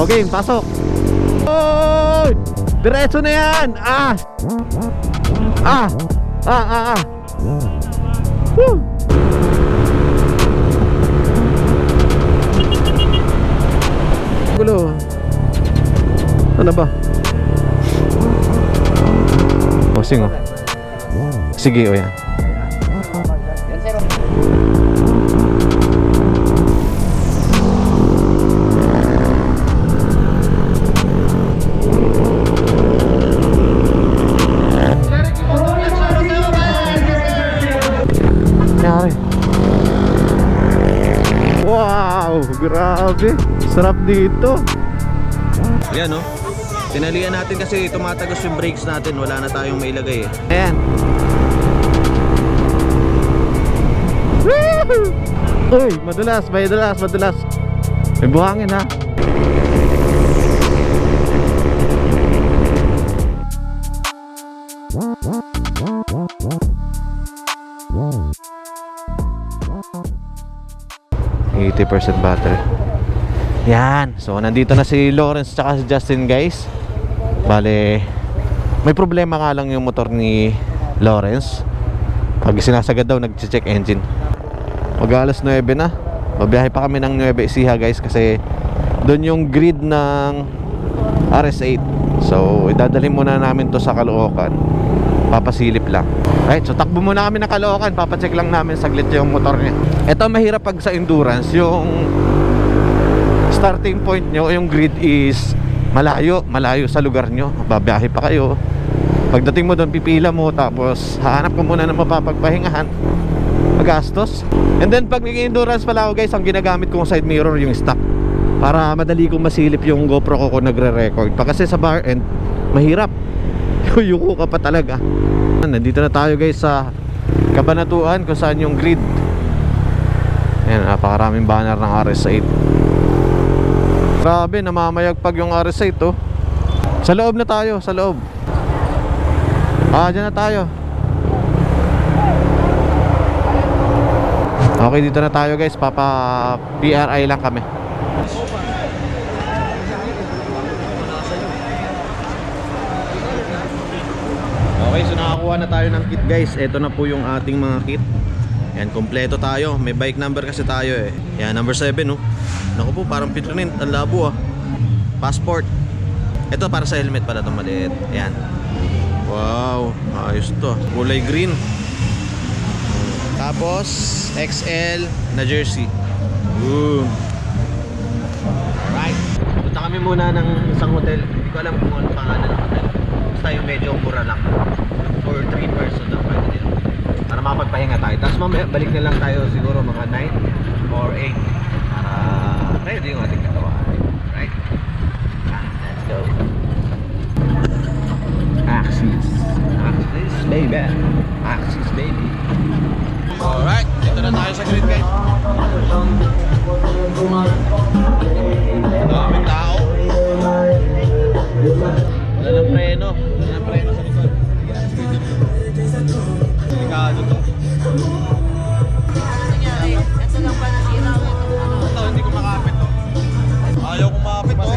Okay, pasok. Oy! Diretso na yan. Woo! Gulo. Ano ba? Bossing oh. Sige o yan. Wow, grabe. Sarap dito. Yan oh. Tinalian natin kasi tumatagos yung brakes natin. Wala na tayong mailagay eh. Ayan. Uy, madulas. May buhangin ha. %80 battery. Yan. So nandito na si Lawrence tsaka si Justin guys. Bale, may problema nga lang yung motor ni Lawrence. Pag sinasagad daw nag-check engine. Mag-alas 9 na. Babiyahe pa kami ng Nueva Ecija guys, kasi doon yung grid ng RS8. So idadalhin muna namin to sa Caloocan. Papasilip lang. Right, so takbo muna kami ng Caloocan. Papacheck lang namin saglit yung motor niya. Ito mahirap pag sa endurance, yung starting point nyo, yung grid is malayo sa lugar nyo. Babiyahe pa kayo. Pagdating mo doon, pipila mo, tapos hahanap ko muna ng mapapagpahingahan. Magastos. And then pag nag-endurance pala ako guys, ang ginagamit kong side mirror yung stock, para madali kong masilip yung GoPro ko kung nagre-record. Pa kasi sa bar end, mahirap. Yuko ka pa talaga. Nandito na tayo guys sa Cabanatuan, kung saan yung grid. Ayan, napakaraming banner ng RS8. Grabe, namamayagpag yung RS8 oh. Sa loob na tayo, sa loob. Dyan na tayo. Okay, dito na tayo guys. Papa PRI lang kami. Okay, so nakakuha na tayo ng kit guys. Ito na po yung ating mga kit. Yan, kompleto tayo. May bike number kasi tayo eh. Yan, number 7 oh. Naku po, parang pinrint. Ang labo ah. Passport. Ito para sa helmet pala itong maliit. Yan. Wow, ayos to. Kulay green. Tapos XL na jersey. Alright, punta kami muna ng isang hotel. Hindi ko alam kung ano pangalan ng hotel. Basta yung medyo mura lang. For 3 person na pwede din, para makapagpahinga tayo. Tapos mamaya balik na lang tayo siguro mga 9 or 8 para ready yung ating katawan. Right? Let's go. Axis baby. Axis baby. Alright, dito na tayo sa grid guys. Daming tao. Wala ng preno. Wala ng preno sa likod. Delikado to. Nangyari, ito lang pa nasira. Ito, hindi ko makapit to. Ayaw ko makapit to.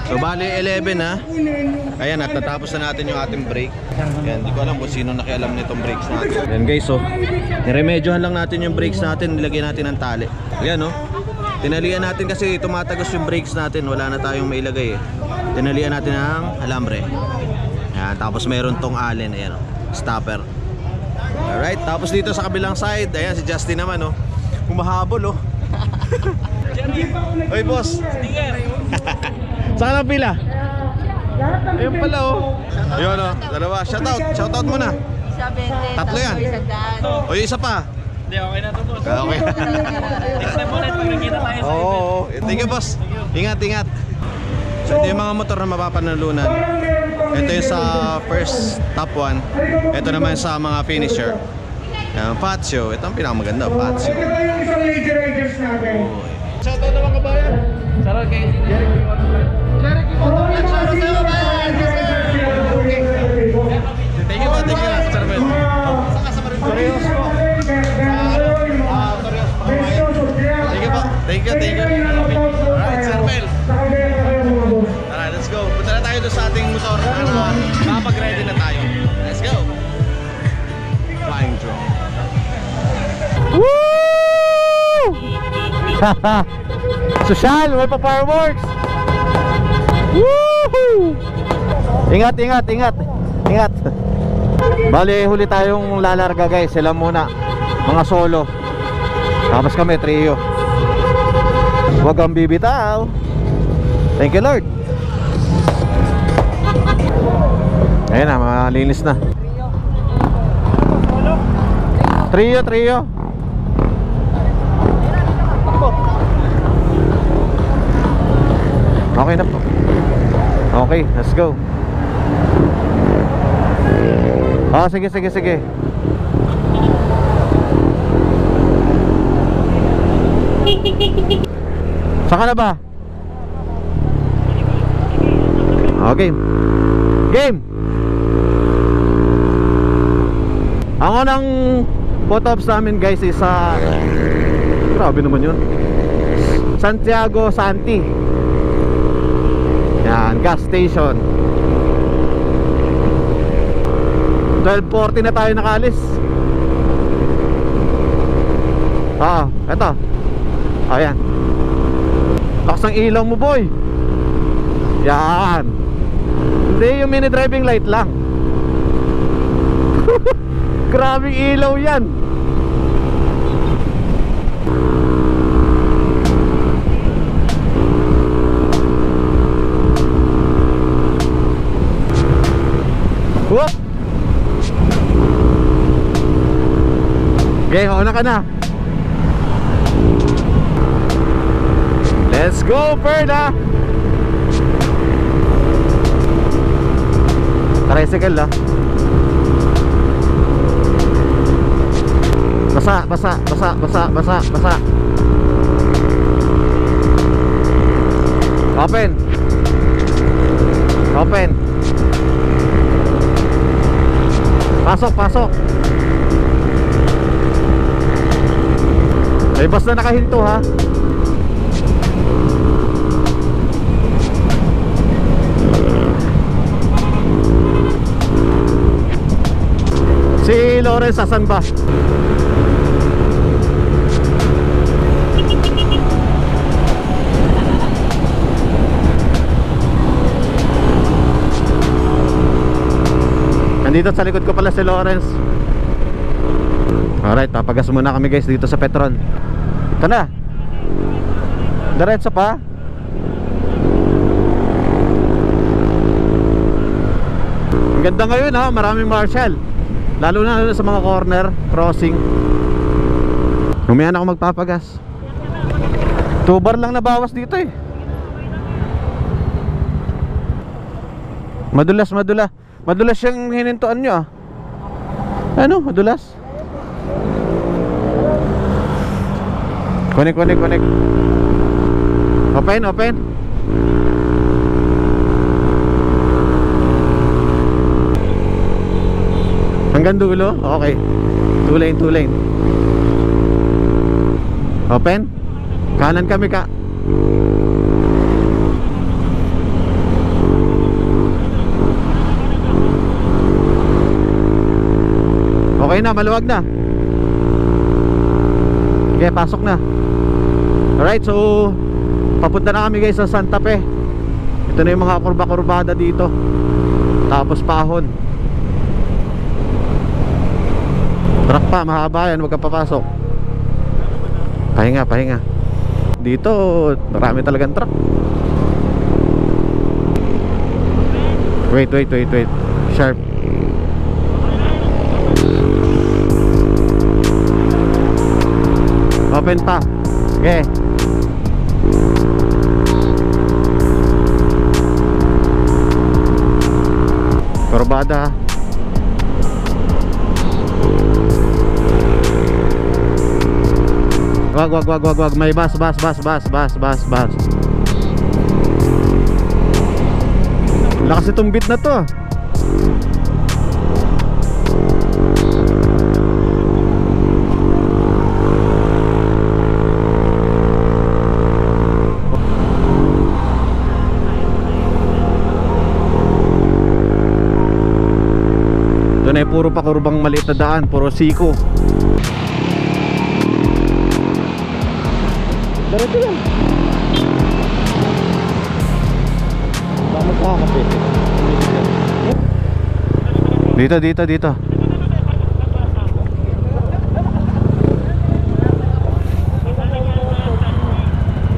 So bali 11 ha. Ayan, at natapos na natin yung ating brake. Yan, hindi ko alam kung sino nakialam nitong brakes natin. Yan guys, so niremedyohan lang natin yung brakes natin. Nilagyan natin ng tali. Ayan oh. Tinalian natin kasi tumatagos yung brakes natin. Wala na tayong mailagay eh. Tinalian natin ng alambre. Ayan, tapos meron tong allen. Ayan oh, stopper. Alright, tapos dito sa kabilang side, ayan si Justin naman oh. Humahabol oh. Oy boss. Saan ang pila? Ayun pala oh. Ayun oh, dalawa. Shoutout muna. Tatlo yan. O yung isa pa. Hindi, okay na ito boss. Okay. Next time ulit pag nakita tayo sa event. Oo. Thank you boss. Ingat. So ito yung mga motor na mapapanalunan. Ito yung sa first top 1. Ito naman sa mga finisher. Fazio. Ito ang pinakamaganda, Fazio. Shoutout naman kabayan. Shoutout kay Jericho Motorland. Shoutout sa'yo man. Thank you. Sir Ben. Saan ka sa Marin? Torreos po. Torreos po. Thank you po. Thank you. Social, may pa fireworks. Woohoo! Ingat, ingat, ingat. Ingat. Bali, huli tayong lalarga guys. Sila muna. Mga solo. Tapos kami, trio. Huwag kang bibitaw. Thank you Lord. Ayan na, malinis na. Trio, trio. Okay na po. Okay, let's go. Ah, sige, sige, sige. Saka na ba? Okay. Game. Ang unang photo ops namin guys is sa grabe naman yun, Santiago Santi. Yan, gas station. 12:40 na tayo nakalis. Eto. Ayan. Lakas ng ilaw mo boy. Yan. Hindi, yung mini driving light lang. Grabing ilaw yan. Whoop. Okay, una ka na. Let's go, Perna. Tricycle ah. Basa, basa, basa, basa, basa, basa. Open. Open. Pasok, pasok. May bus na nakahinto ha. Si Lawrence asan ba? Nandito sa likod ko pala si Lawrence. Alright, papagas muna kami guys dito sa Petron. Ito na. Diretso pa. Ang ganda ngayon ha, maraming marshal. Lalo na sa mga corner, crossing. Humihan ako magpapagas. 2 bar lang nabawas dito eh. Madulas, madulas yung hinintuan nyo ah. Ano, madulas. Connect. Open. Hanggang dulo? Okay. 2 lane. Open. Kanan kami ka. Okay na, maluwag na. Okay, pasok na. Alright, so papunta na kami guys sa Santa Fe. Ito na yung mga kurba-kurbada dito. Tapos pahon. Truck pa, mahaba yan, huwag ka papasok. Pahinga. Dito, marami talagang truck. Wait. Sharp. Open pa. Okay. Kurbada. Wag. May bus. Lakas itong beat na to. Doon ay puro pakurbang maliit na daan, puro siko. Diretso lang. Baka magkakapit. Dito.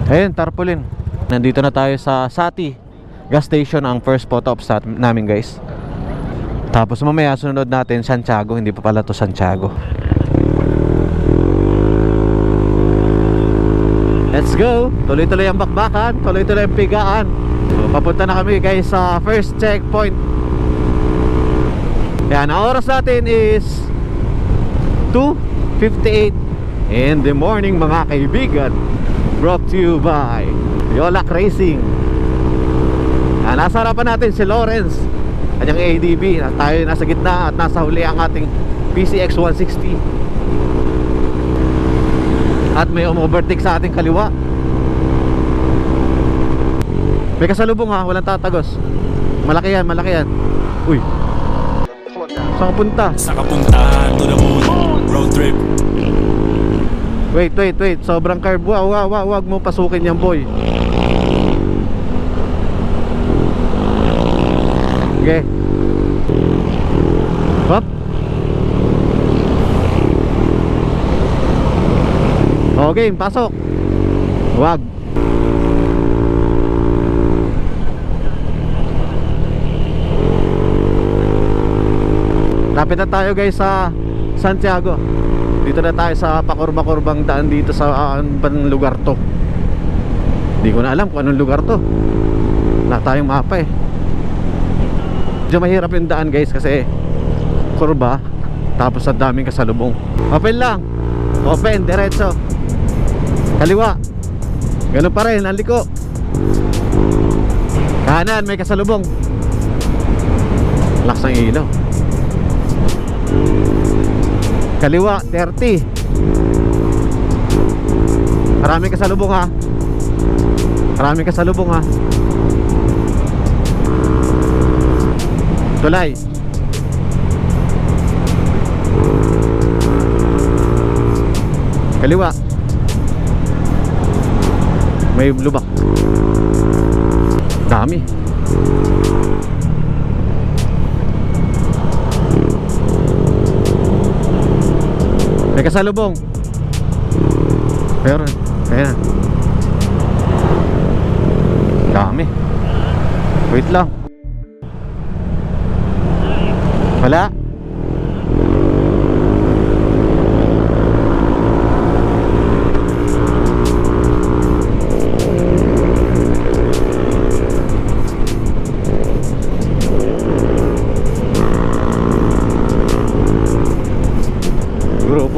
Ayun, tarpaulin. Nandito na tayo sa Sati gas station, ang first photo ops namin guys. Tapos mamaya sunod natin Santiago, hindi pa pala to Santiago. Let's go! Tuloy-tuloy ang bakbakan, tuloy-tuloy ang pigaan. So, papunta na kami guys sa first checkpoint. Yan, ang oras natin is 2:58 in the morning mga kaibigan. Brought to you by Yolak Racing. Nasa harapan natin si Lawrence, kanyang ADB. Tayo nasa gitna at nasa huli ang ating PCX 160. At may overtake sa ating kaliwa. May kasalubong ha, walang tatagos. Malaki yan. Uy, saan ka punta? Sa kapuntahan to the moon, road trip. Wait, sobrang curve. Wag mo pasukin yan boy. Okay. Hop. Okay, pasok. Wag. Lapit na tayo guys sa Santiago. Dito na tayo sa pakurba-kurbang daan dito sa anong lugar to. Hindi ko na alam kung anong lugar to. Wala tayong mapa eh. Medyo mahirap yung daan guys kasi kurba, tapos sa daming kasalubong. Open lang. Open, diretso. Kaliwa. Ganun pa rin, ang liko. Kanan, may kasalubong. Lakas ng ilaw. Kaliwa, 30. Maraming kasalubong ha. Tulay. Kaliwa. May lubak. Dami. May kasalubong. Pero, ayan. Dami. Wait lang. Wala.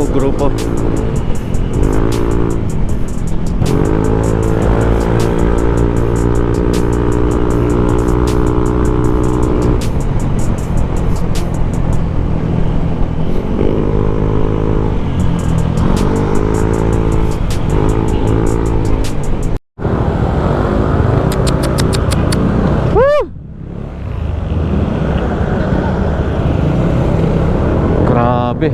Grupo. Grabe.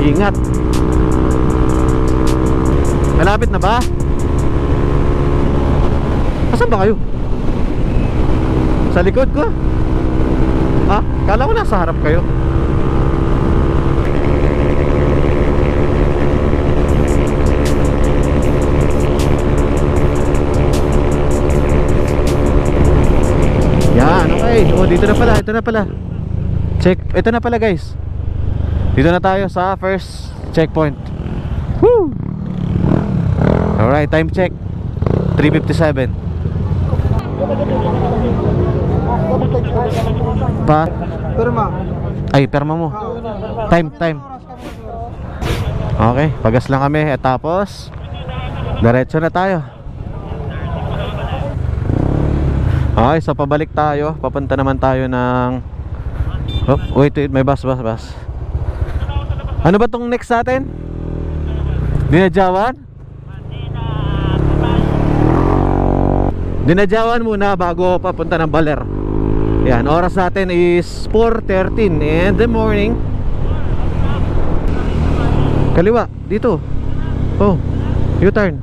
Ingat. Malapit na ba? Asan ba kayo? Sa likod ko? Ah, kala ko nasa harap kayo. Yan, okay. Oh, dito na pala. Check, ito na pala guys. Dito na tayo sa first checkpoint. Woo! Alright, time check 3:57. Perma mo. Time. Okay, pagas lang kami. At tapos diretso na tayo. Okay, so pabalik tayo. Papunta naman tayo ng wait, may bus. Ano ba tong next natin? Dinadyawan muna bago papunta ng Baler. Yan, oras natin is 4:13 in the morning. Kaliwa, dito. Oh, U-turn.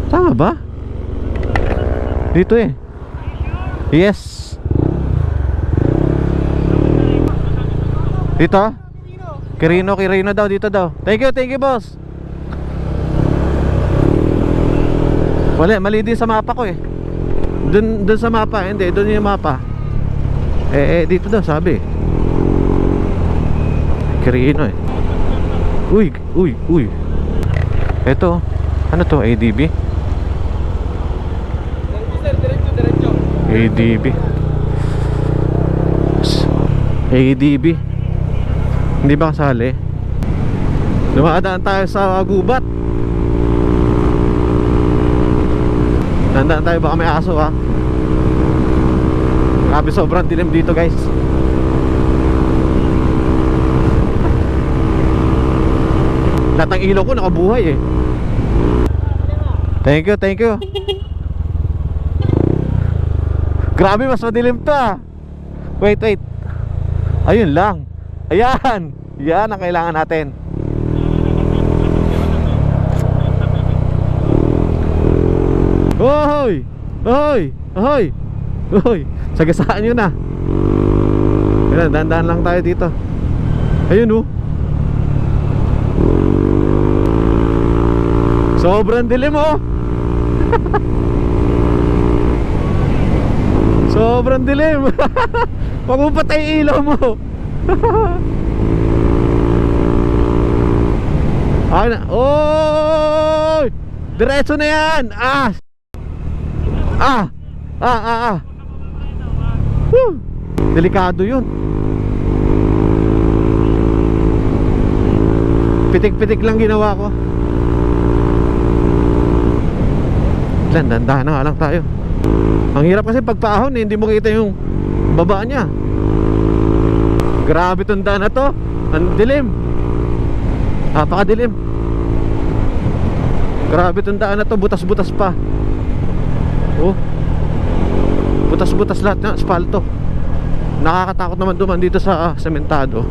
Tama ba? Dito eh. Yes. Dito? Quirino daw, dito daw. Thank you boss. Mali din sa mapa ko eh. Dun sa mapa, hindi, dun yung mapa. Dito daw sabi. Quirino eh. Uy. Ito, ano to, ADB? ADB. ADB. Hindi ba kasali? Dumadaan tayo sa gubat. Tandaan tayo, baka may aso ha. Grabe, sobrang dilim dito guys. Lahat ng ilaw ko nakabuhay eh. Thank you. Grabe, mas madilim to ah. Wait. Ayun lang. Ayan. Yan ang kailangan natin. Hoy. Sagasaan nyo na. Ayan, dahan-dahan lang tayo dito. Ayun oh. Sobrang dilim oh. Sobrang dilim. Wag mo patay ilaw mo. Oy! Diretso na yan. Woo! Delikado yun. Pitik-pitik lang ginawa ko. Dandahan na nga lang tayo. Ang hirap kasi pagpaahon eh, hindi mo kita yung baba niya. Grabe tong daan na to. Ang dilim. Napakadilim. Grabe tong daan na to, butas-butas pa. Oh. Butas-butas lahat ng asfalto. Nakakatakot naman duman dito sa sementado.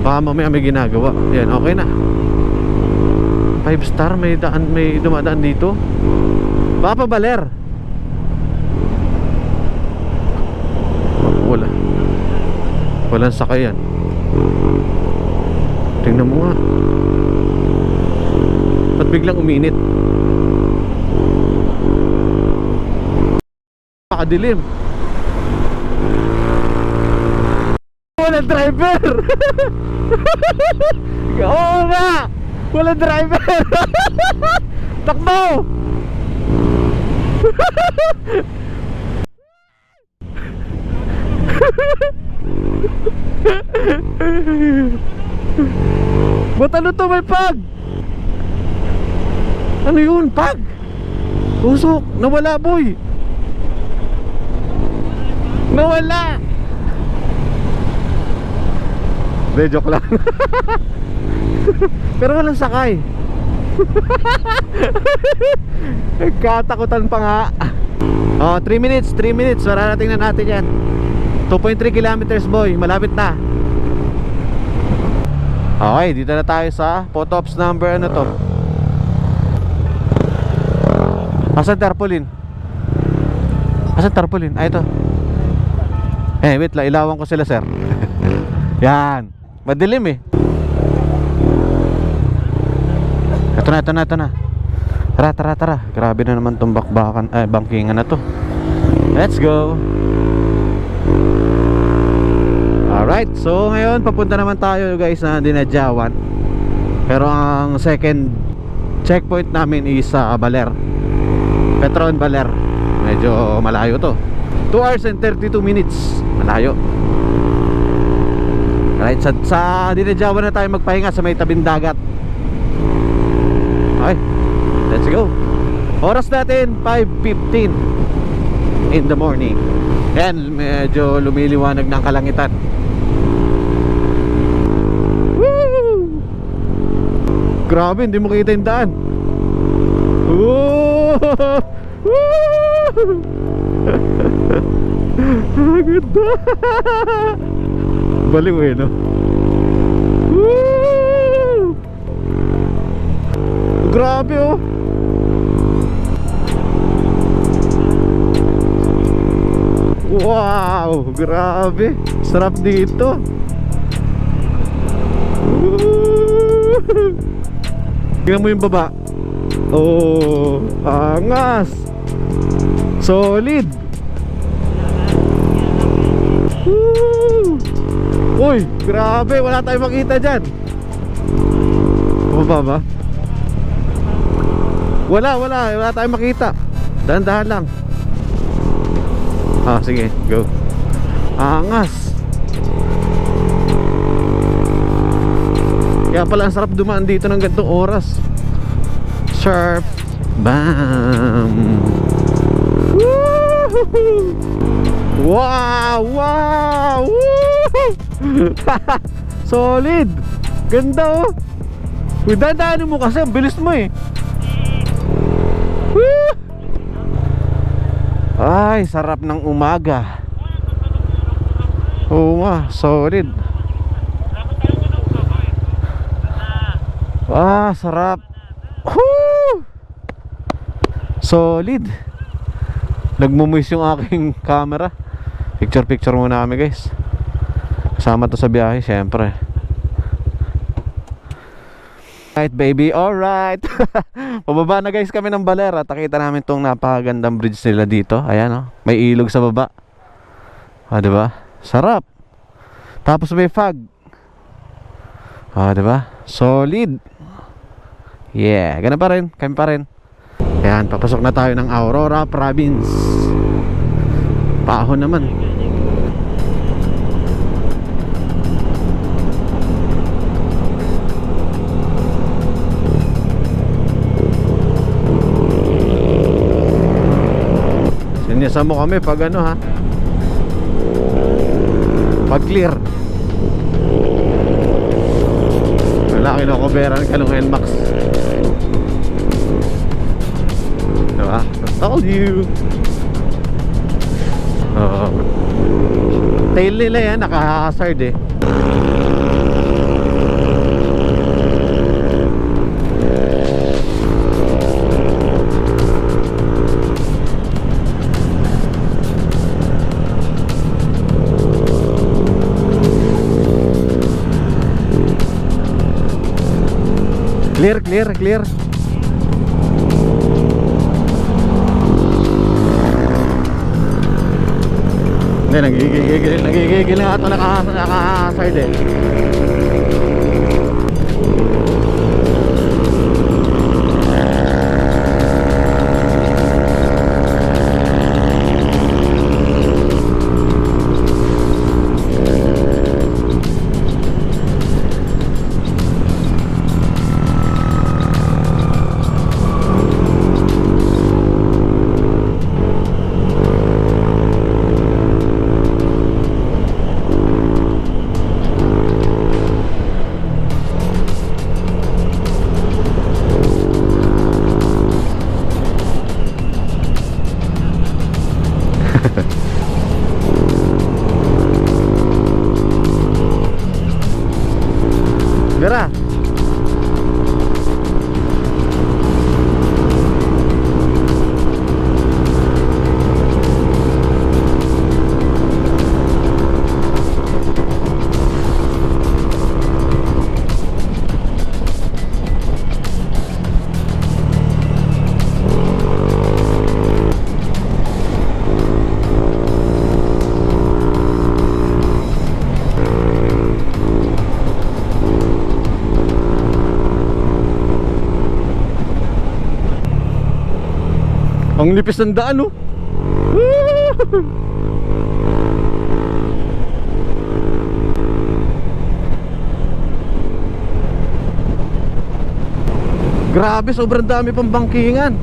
Baka mamaya may ginagawa. Yan, okay na. 5 star, may dumadaan dito. Baka pa baler. Walang sakayan. Tingnan mo nga. Ba't biglang uminit? Pakadilim. Walang driver. Oo nga. Walang driver. Takbo. Ba't ano to, may pag? Ano yun, pag? Usok, nawala boy. Nawala. Hindi, joke lang. Pero walang sakay. Nagkatakutan pa nga. Oh, 3 minutes. Mararating na natin yan. 2.3 kilometers boy, malapit na. Okay, dito na tayo sa photo ops number ano to. Asan tarpaulin? Ay ito. Wait lang, ilawan ko sila sir. Yan, madilim eh. Ito na. Tara. Grabe na naman tong bangkingan na to. Let's go. Alright, so ngayon papunta naman tayo guys na Dinadjawan. Pero ang second checkpoint namin is sa Baler, Petron Baler. Medyo malayo to, 2 hours and 32 minutes. Malayo. Alright, sa Dinadjawan na tayo magpahinga sa may tabing dagat. Okay, let's go. Oras natin 5:15 in the morning. Yan, medyo lumiliwanag ng kalangitan. Grabe, hindi mo kita yung daan. Ganda. Baliw eh, no? Grabe oh. Wow, grabe. Sarap dito. Tingnan mo yung baba. Oh, angas. Solid. Woo! Uy, grabe, wala tayong makita dyan. Baba ba? Wala tayong makita. Dahan-dahan lang. Ah, sige, go. Angas. Kaya pala ang sarap dumaan dito ng ganitong oras. Sharp. Bam. Woo! Wow! Wow! Woo! Solid! Ganda oh! Uy, dadaanin mo kasi, ang bilis mo eh. Woo! Ay, sarap ng umaga. Oo nga, solid. Ah, sarap. Woo! Solid. Nagmumoist yung aking camera. Picture muna kami guys. Kasama to sa biyahe syempre. Alright baby, alright. Pababa na guys kami ng Balera. Takita namin tong napakagandang bridge nila dito. Ayan oh, may ilog sa baba. Ah, diba? Sarap. Tapos may fog. Ah, diba? Solid. Yeah, ganun pa rin, kami pa rin. Ayan, papasok na tayo ng Aurora Province. Paahon naman. Sinyasan mo kami pag ano ha, pag clear. Wala kinokoberan ka ng NMAX. Diba? I told you. Tail nila yan, naka-hazard eh. Clear. Hindi, nagigigil na ito, naka-hazard eh. Gara. Ang nipis ng daan oh. Grabe, sobrang dami pang bangkingan.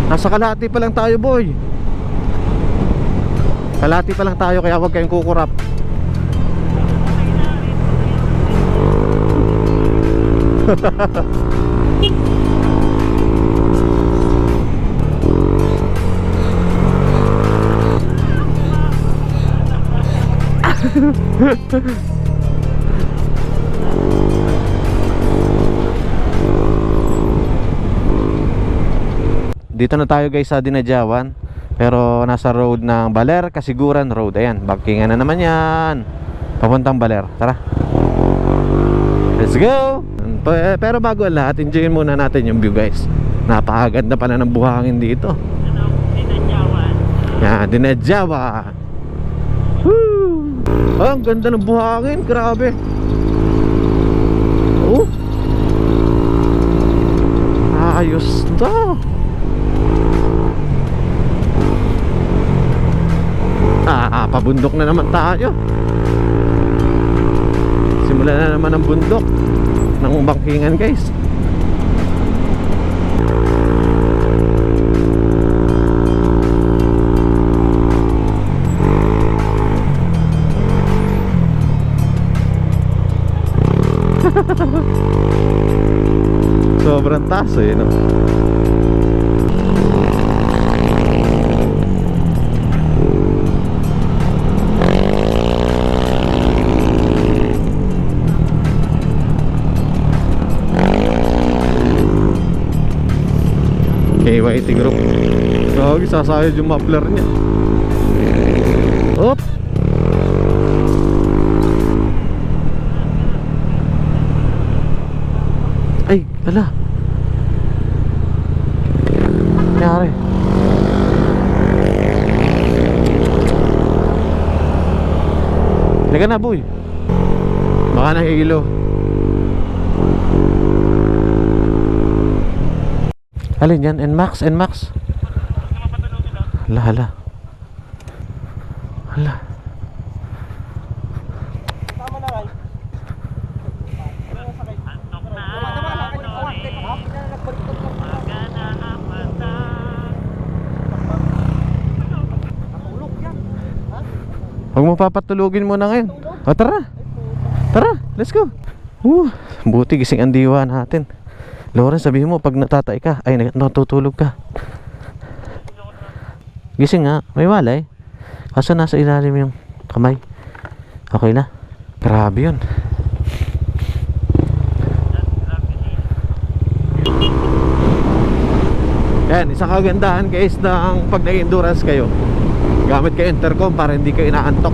Nasa kalahati pa lang tayo boy. Kalahati pa lang tayo, kaya huwag kayong kukurap. Dito na tayo guys sa Dinadjawan. Pero nasa road ng Baler, Kasiguran Road. Ayan, bangkingan na naman yan. Papuntang Baler. Tara. Let's go! Pero bago ang lahat, enjoyin muna natin yung view guys. Napakaganda pala ng buhangin dito. Yan, Dinadjawan. Woo! Oh, ang ganda ng buhangin, grabe. Oh. Ayos to. Pabundok na naman tayo. Simula na naman ang bundok ng bangkingan guys. Sobrang taas eh, no? KYT group. So, sasayad yung muffler niya. Op! Ay, ala. Nangyari. Halika na, boy. Baka nahihilo. Alin yan? NMAX? NMAX? Hala, hala. Hala. Huwag mo papatulugin muna ngayon. O tara. Tara, let's go. Buti gising ang diwa natin. Lawrence, sabihin mo pag natatay ka, ay natutulog ka. Gising nga, may walay. Kaso nasa ilalim yung kamay. Okay na. Grabe yun. Yan, isang kagandahan guys ng pag nag-endurance kayo, gamit kayo intercom para hindi kayo inaantok.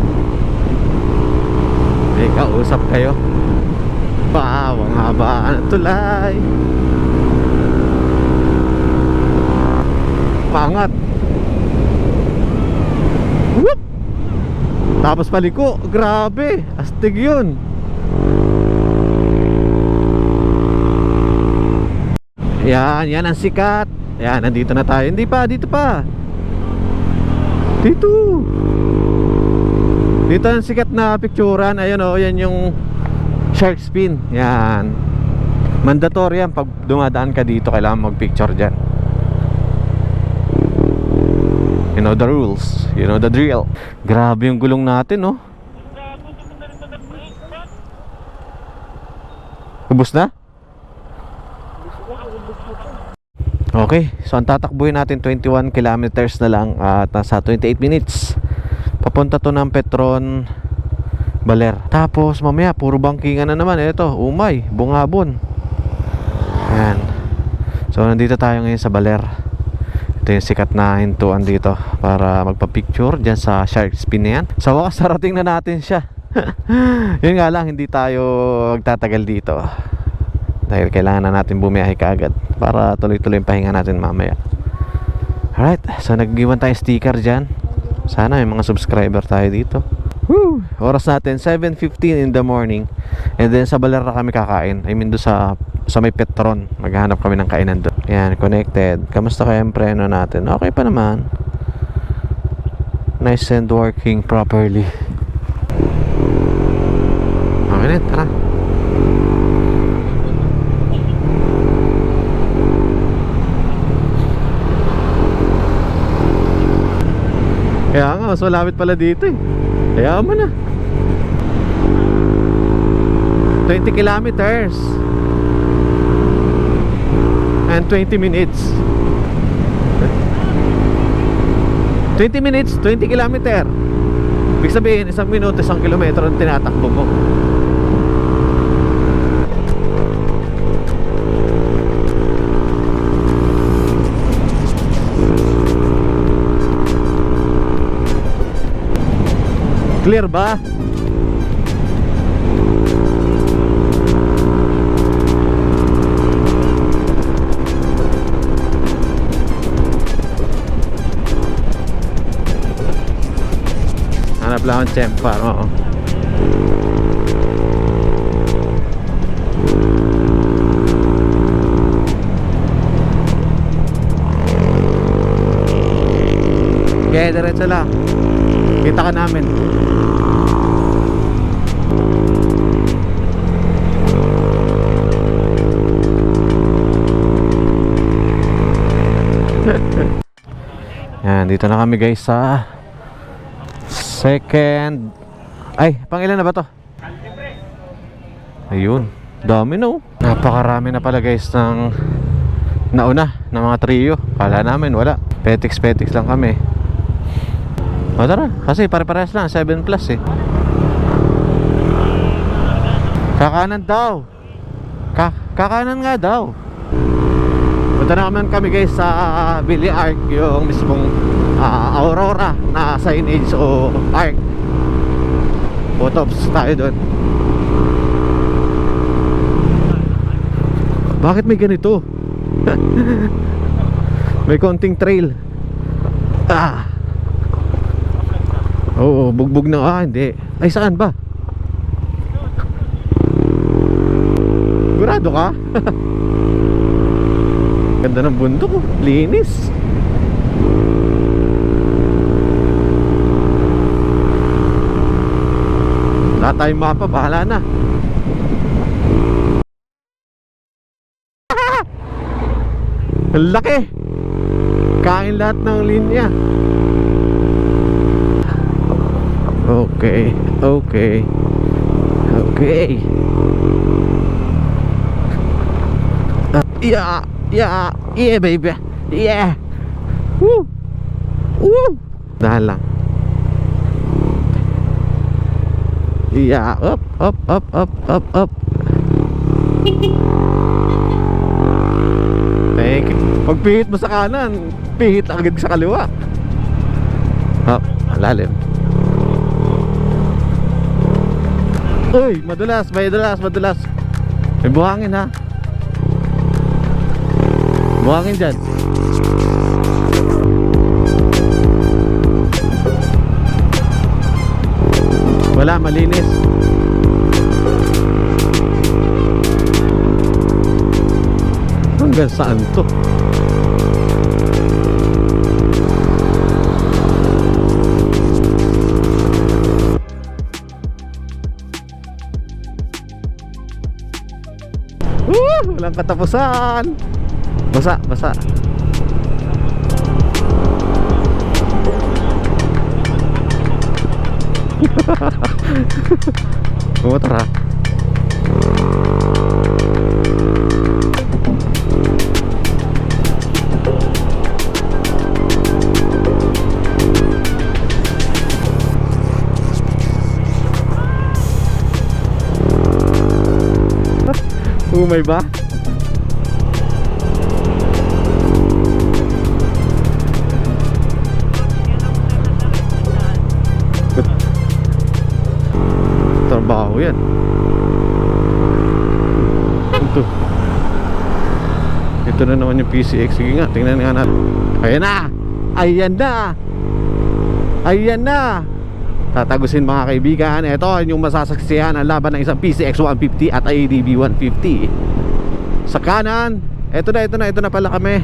May kausap kayo. Bawang haba ng tulay. Pangat. Whoop! Tapos paliko. Grabe, astig yun. Yan, yan ang sikat. Yan, nandito na tayo. Hindi pa, dito pa. Dito. Dito ang sikat na picturean. Ayan o, yan yung shark spin. Yan. Mandatory yan pag dumadaan ka dito. Kailangan mag-picture dyan. You know the rules. You know the drill. Grabe yung gulong natin, no? Ubus na? Okay, so ang tatakbuhin natin 21 kilometers na lang at nasa 28 minutes. Papunta to ng Petron Baler. Tapos mamaya puro bangkingan na naman. Ito, Umay, Bungabon. Ayan. So nandito tayo ngayon sa Baler. Ito yung sikat na hintuan dito para magpa-picture dyan sa shark spin na yan. Sa wakas narating na natin siya. Yun nga lang, hindi tayo magtatagal dito dahil kailangan na natin bumiyahe kaagad para tuloy-tuloy yung pahinga natin mamaya. Alright, so nag-iwan tayong sticker dyan. Sana may mga subscriber tayo dito. Woo! Oras natin 7:15 in the morning. And then sa Baler na kami kakain. I mean doon sa may Petron. Maghahanap kami ng kainan doon. Yan, connected. Kamusta kaya yung preno natin? Okay pa naman. Nice and working properly. Okay na, tara. Kaya nga, mas malapit pala dito eh. Kaya mo na 20 kilometers and 20 minutes. 20 minutes, 20 kilometer. Ibig sabihin, 1 minuto, 1 kilometro ang tinatakbo mo. Clear ba? Hanap lang ang tsempa, oo. Okay, diretso lang. Kita ka namin. Yan, dito na kami guys sa second. Ay, pangilan na ba to? Ayun, dami no. Napakarami na pala guys ng nauna ng mga trio. Kala namin wala. Petix lang kami. O tara, kasi pare-parehas lang 7 plus eh. Kakanan daw. Kakanan nga daw. Punta na naman kami guys sa Billy Arc, yung mismong Aurora na signage o arc. Photops tayo doon. Bakit may ganito? May konting trail. Oo, bugbog na. Hindi. Ay, saan ba? Sigurado ka? Ganda ng bundok, oh. Linis. Wala tayong mapa, bahala na. Ang laki. Kain lahat ng linya. Okay. Yeah, baby. Yeah. Woo. Dahan lang. Yeah, up. Thank you. Pag pihit mo sa kanan, pihit agad sa kaliwa. Up, lalim. Uy, madulas. May buhangin ha. Buhangin dyan. Wala, malinis. Hanggang saan to? Walang katapusan. Basa. Motor ha. Umay ba? Trabaho yan. Ito na naman yung PCX. Sige nga, tingnan nga natin. Ayan na. Tatagusin mga kaibigan. Ito yung masasaksihan ang laban ng isang PCX 150 at ADB 150. Sa kanan, ito na pala kami.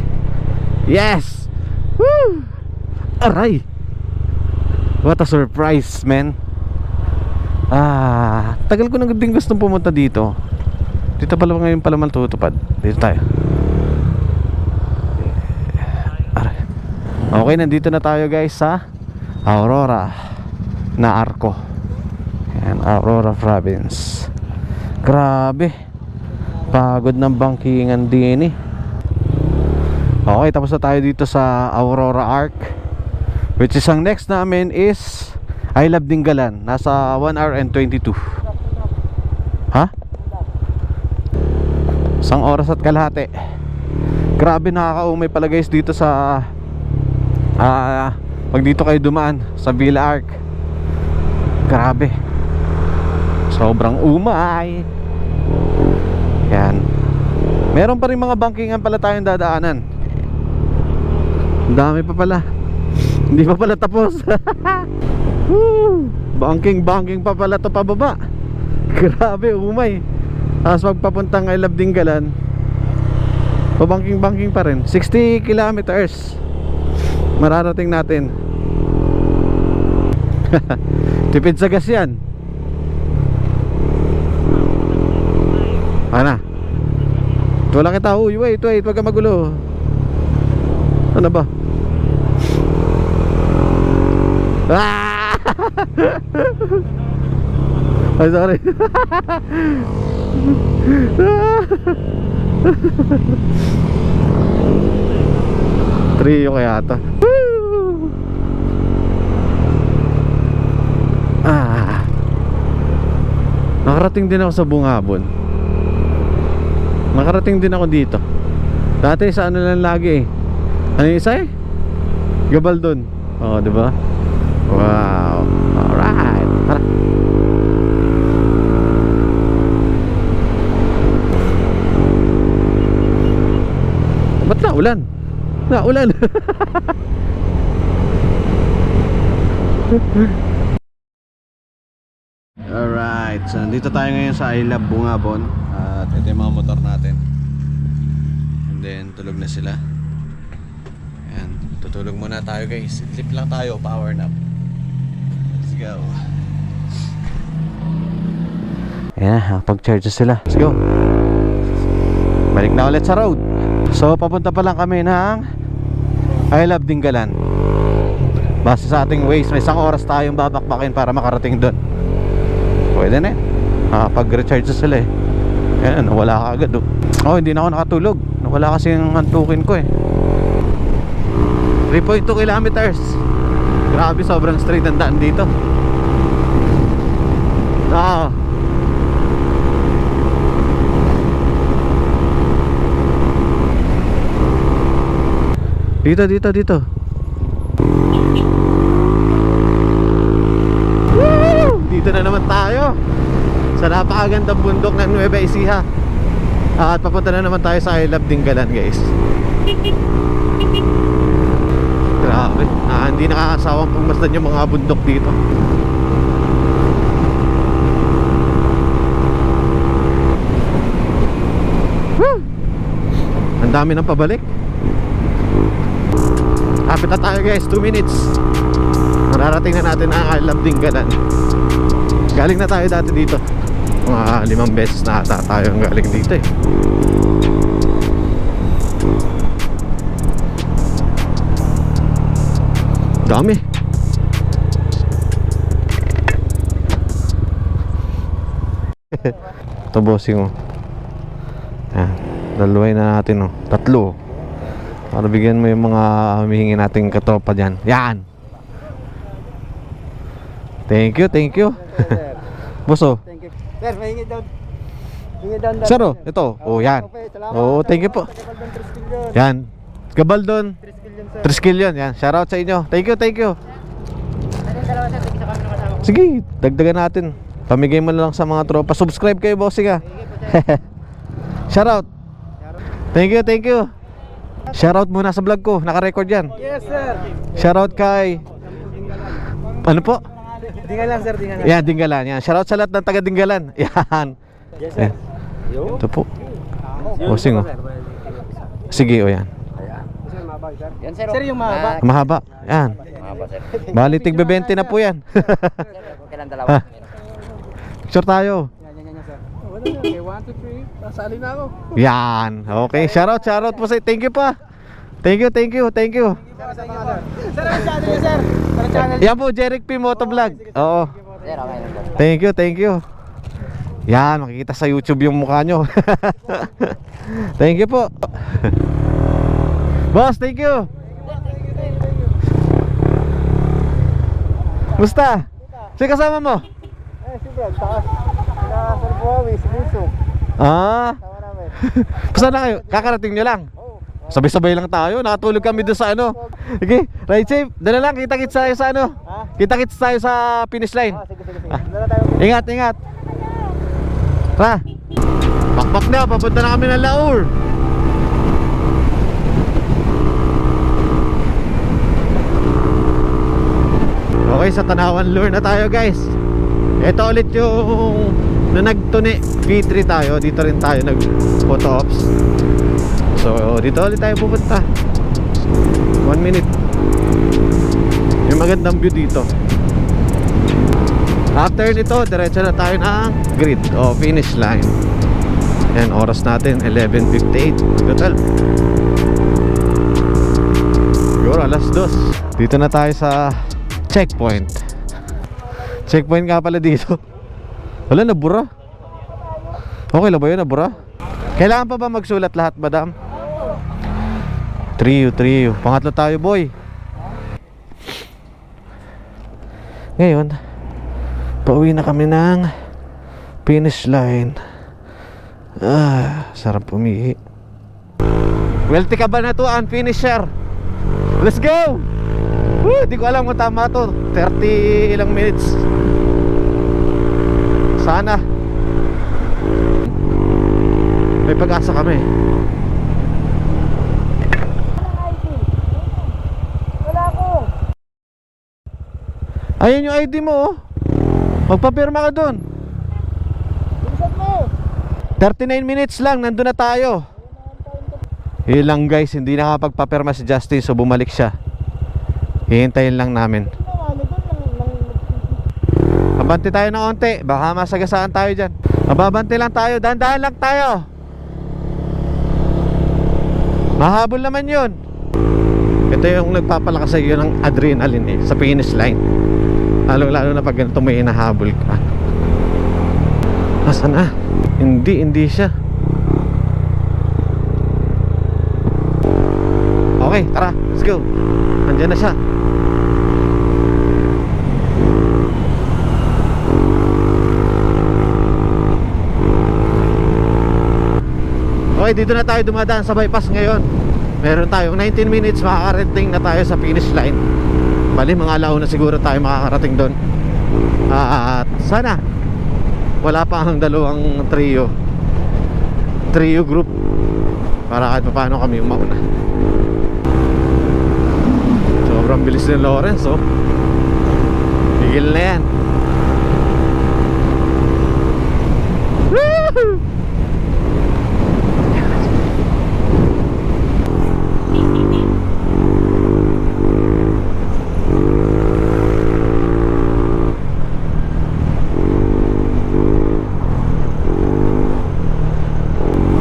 Yes. Woo! Aray. What a surprise, man. Tagal ko na din gustong pumunta dito. Dito pala ngayon pala matutupad. Dito tayo. Okay, nandito na tayo guys sa Aurora na Arco. Yan, Aurora Province. Grabe. Pagod ng bangkingan din eh. Okay, tapos na tayo dito sa Aurora Arc, which is ang next namin is I Love Dingalan. Nasa 1 hour and 22. Ha? 1 oras at kalahati. Grabe, nakakaumay pala guys dito sa pag dito kayo dumaan sa Villa Arc. Grabe. Sobrang umay. Yan. Meron pa rin mga bangkingan pala tayong dadaanan. Ang dami pa pala. Hindi pa pala tapos. Woo! Banking pa pala to pababa. Grabe, umay. Tapos magpapuntang I Love Dingalan, pabangking pa rin. 60 kilometers mararating natin. Tipid sa gas yan. Ana, wala kita. Uy, wait, wag ka magulo. Ano ba? Ah! Ay, sorry. Trio kaya ito. Nakarating din ako sa Bungabon. Nakarating din ako dito. Dati sa ano lang lagi eh. Ano yung isa eh? Gabaldon. Oo, diba? Wow. Alright. Tara. Ba't naulan? Naulan. Alright, so nandito tayo ngayon sa I Love Bungabon. At ito yung mga motor natin. And then tulog na sila. Ayan, tutulog muna tayo guys. Sleep lang tayo, power nap. Let's go. Ayan, pag-charge sila. Let's go. Balik na ulit sa road. So papunta pa lang kami ng I Love Dingalan. Base sa ating ways, may 1 oras tayong babakbakin para makarating doon. Pwede na eh. Pag-recharge sila eh. Ayan, nawala ka agad oh. Oh, hindi na ako nakatulog. Nawala kasi yung antukin ko eh. 3.2 kilometers. Grabe, sobrang straight ang daan dito. Dito. Woo! Dito na naman tayo sa napakagandang bundok ng Nueva Ecija. At papunta na naman tayo sa I Love Dingalan guys. Grabe, hindi nakakasawang pumasdan yung mga bundok dito. Woo! Ang dami ng pabalik. Kapit na tayo guys, 2 minutes. Mararating na natin ang I Love Dingalan. Galing na tayo dati dito. Mga 5 beses na ata tayo galing dito eh. Dami. Ito bossing oh. Ayan, dalawain na natin oh. 3 para bigyan mo yung mga humihingi nating katropa dyan. Yan. Thank you. Boso. Thank you. Sir, mahingi daw. Hingi daw. Sir, oh, ito. Oh, yan. Oh, thank you po. Yan. Gabaldon. 3 skill yun. Yan. Shoutout sa inyo. Thank you. Sige, dagdagan natin. Pamigay mo na lang sa mga tropa. Subscribe kayo, bossing ah. Shoutout. Thank you. Shoutout muna sa vlog ko. Naka-record yan. Yes, sir. Shoutout kay... Ano po? Dingalan, sir, dingalan. Yan, Dingalan. Yan. Shoutout sa lahat ng taga Dingalan. Yan. Yes, sir. Ito po. Bossing oh. Sige, o yan. Yan, sir. Sir, yung mahaba. Mahaba. Yan. Bali, tig 20 na po yan. Kailan dalawa? Picture tayo. Yan, sir. Okay, 1, 2, 3. Nasali na ako. Yan. Okay. Shoutout po sa... Thank you pa. Thank you. Sir, ang channel niyo, sir. Ang channel. Yan po, Jeric P. Motovlog. Oo. Sir, okay lang. Thank you. Yan, makikita sa YouTube yung mukha nyo. Thank you po. Boss, thank you. Musta? Sino kasama mo? Si Brad, saka Sir Buhawi, si Buso. Ah, Sama namin. saan na kayo? Kakarating nyo lang? Sabay-sabay lang tayo. Nakatulog kami doon sa ano. Sige, ride safe. Dala lang, kita-kits tayo sa ano. Kita-kits tayo sa finish line. Sige, sige, sige. Ah. Doon na tayo. Ingat, ingat. Tara. Bakbak na, papunta na kami ng Laur. Okay, sa Tanawan Lure na tayo guys. Ito ulit yung na nagtuni V3 tayo. Dito rin tayo nag photo ops. So dito ulit tayo pupunta. 1 minute. May magandang view dito. After nito, diretso na tayo ng grid o finish line. Yan, oras natin 11:58. Total. Siguro alas 2. Dito na tayo sa checkpoint. Checkpoint nga pala dito. Wala, nabura. Okay lang ba yun, nabura? Kailangan pa ba magsulat lahat, madam? Trio. Pangatlo tayo, boy. Ngayon, pauwi na kami ng finish line. Sarap umihi. Welty ka ba na to, unfinisher? Let's go! Di ko alam kung tama to. 30 ilang minutes. Sana may pag-asa kami. Wala ko. Ayun yung ID mo, oh. Magpapirma ka dun. Bilisan mo. 39 minutes lang, nandun na tayo. Yun lang guys, hindi nakapagpapirma si Justin, so bumalik siya. Hihintayin lang namin. Abante tayo ng onte, baka masagasaan tayo dyan. Mababante lang tayo, dahan-dahan lang tayo. Mahabol naman yun. Ito yung nagpapalakas sa iyo ng adrenaline sa finish line. Lalo na pag ganito may hinahabol ka. Nasaan na? Hindi siya. Okay, tara, let's go. Nandiyan na siya. Okay, dito na tayo dumadaan sa bypass ngayon. Meron tayong 19 minutes, makakarating na tayo sa finish line. Bali, mga alaw na siguro tayo makakarating doon. At sana wala pa ang dalawang trio group para kahit paano kami yung mauna. Sobrang bilis ni Lawrence, oh. Bigil na yan. Woohoo!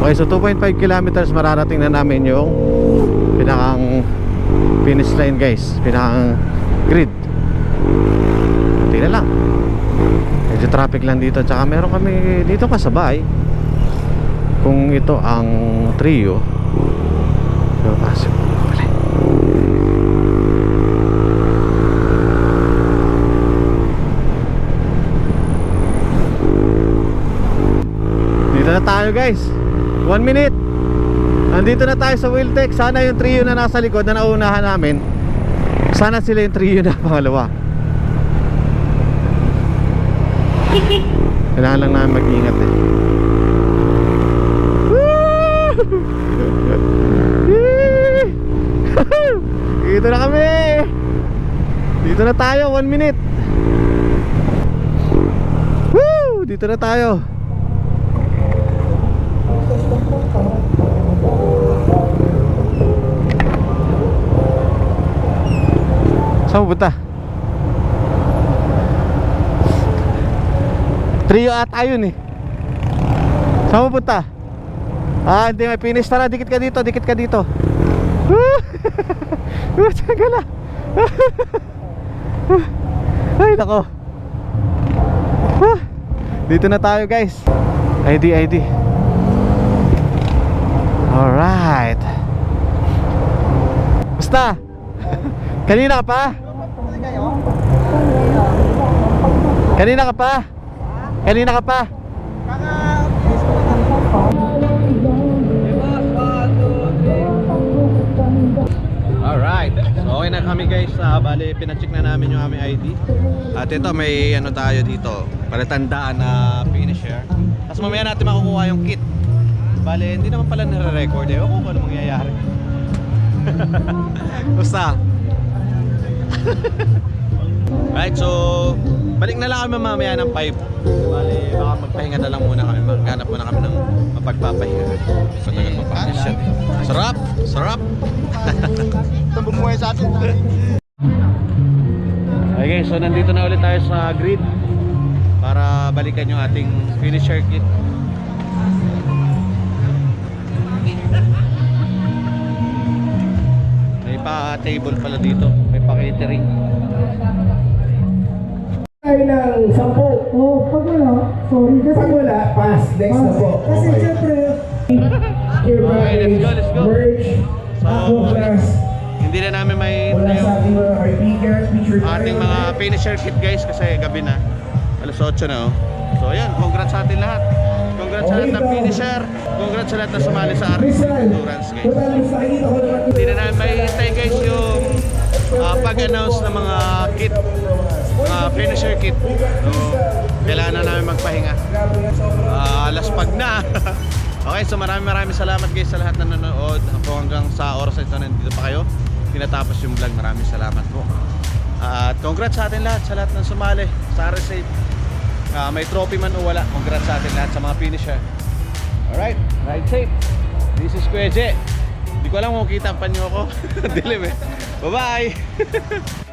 Okay, so 2.5 kilometers mararating na namin yung pinakang finish line guys, pinakang grid. Hindi na lang. Medyo traffic lang dito, tsaka meron kami dito kasabay. Kung ito ang trio, dito na tayo guys. 1 minute. Nandito na tayo sa Wheeltech. Sana yung trio na nasa likod na naunahan namin, sana sila yung trio na pangalawa. Kailangan lang namin mag-ingat eh. Dito na kami. Dito na tayo, 1 minute. Woo! Dito na tayo. Saan pupunta? Trio ata yun eh. Saan pupunta? Hindi, may finish. Tara, dikit ka dito, dikit ka dito. Tagal na. Ay, nako. Dito na tayo guys. ID. Alright. Basta. Kanina ka pa? Kanina ka pa? Kanina ka pa? Alright. So okay na kami guys, bali pinacheck na namin yung aming ID. At ito may ano tayo dito, palatandaan na finisher. Tapos mamaya natin makukuha yung kit. Bali hindi naman pala nare-record eh, kung ano mangyayari. Basta. Right, so balik na lang kami mamaya ng 5. Bali baka magpahinga na lang muna kami, maghanap muna kami ng mapagpapahinga. So tagal magpapahinga siya. Sarap! Sarap! Tambong mo sa atin. Okay, so nandito na ulit tayo sa grid para balikan yung ating finisher kit. May pa-table pala dito, may pa-catering. Ay ng 10. Oh, pag wala, sorry. Kasi, Pag wala, pass. Next na po. kasi Okay. syempre, Okay, let's go, let's go. Merge. So, Ako class. Hindi na namin may Wala sa ating mga kaibigan. Picture ating tayo. mga finisher kit guys kasi gabi na. Alas 8 na oh. So ayan, congrats sa atin lahat. Congrats sa lahat ng finisher. Congrats sa lahat na sumali sa Rizal. endurance guys. Total, sa nakikita ko naman. Hindi na namin mahihintay guys yung pag-announce ng mga kit, mga finisher kit. So, kailangan na namin magpahinga. Alas pag na. Okay, so maraming salamat guys sa lahat na nanonood. Ako hanggang sa oras na ito nandito pa kayo. Tinatapos yung vlog. Maraming salamat po. At congrats sa atin lahat, sa lahat ng sumali sa RSA. May trophy man o wala, congrats sa atin lahat sa mga finisher. Alright, ride safe. This is Kuya Je. Hindi ko alam kung kita pa niyo ako. Dilim eh. Bye bye.